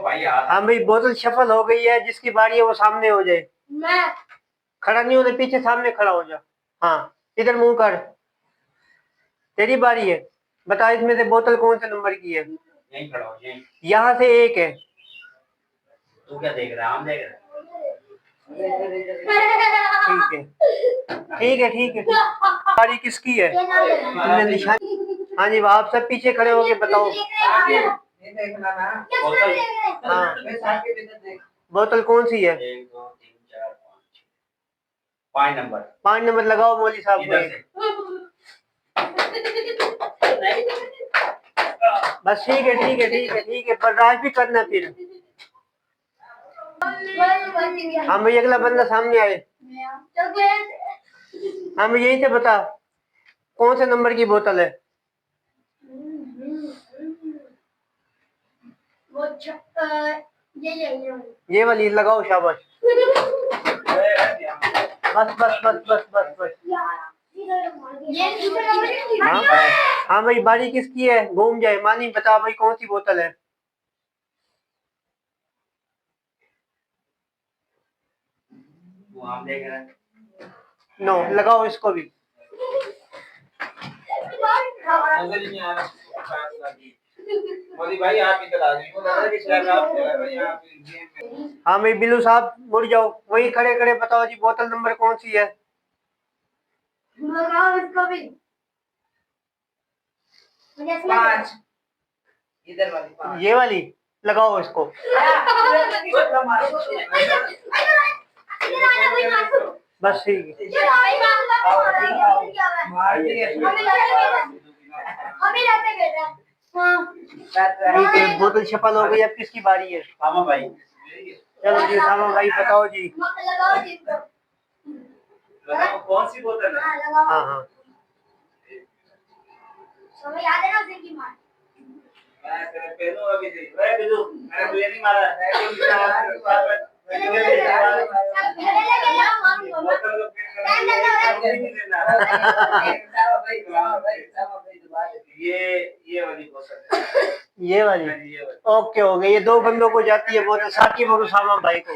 भाई हाँ भाई, बोतल शफल हो गई है, जिसकी बारी है वो सामने हो जाए। मैं खड़ा नहीं होने, पीछे सामने खड़ा हो जा। हाँ, इधर मुंह कर, तेरी बारी है। बता इसमें से बोतल कौन से नंबर की है। यहीं खड़ा हो, यहीं। यहाँ से एक है। तू क्या देख रहा है? हम देख रहे हैं। ठीक है, ठीक है, ठीक है। बारी किसकी है? तुमने निशान। हाँ जी, आप सब पीछे खड़े होके बताओ। बोतल। हाँ, बोतल कौन सी है? 1 2 3 4 5 5 नंबर। 5 नंबर लगाओ मौली साहब को। इधर से। बस ठीक है, ठीक है, ठीक है, ठीक है। बर्दाश्त भी करना फिर। हाँ भाई, अगला बंदा सामने आए। हाँ भाई, यहीं से बता कौन से नंबर की बोतल है। ये वाली लगाओ, शाबाश। बस बस बस बस बस बस। हाँ, हाँ भाई, बारी किसकी है? घूम जाए। मानी बता भाई, कौन सी बोतल है? वो हम देख रहे हैं। नो, लगाओ इसको भी। मोदी भाई आप इधर आ जाइए। वो दादा की शर्ट आप भाई आप गेम में। हाँ भाई, बिल्लू साहब मुड़ जाओ, वहीं खड़े खड़े बताओ जी, बोतल नंबर कौन सी है। लगाओ इसको भी। 5 इधर वाली 5। ये वाली लगाओ इसको। बस ठीक है। ठीक है, बोतल छपल हो गई। अब किसकी बारी है? सामा भाई। चलो जी, सामा भाई बताओ जी। बताओ कौन सी बोतल है? हाँ हाँ, याद है ना उसे की मार। मैं तेरे पेनू अभी से। ओए बिजू, मैंने तुझे नहीं मारा है। ये वाली बोतल है। ये वाली। ओके, हो गई। ये 2 बंदों को जाती है बोतल, साकिब और उसामा भाई को।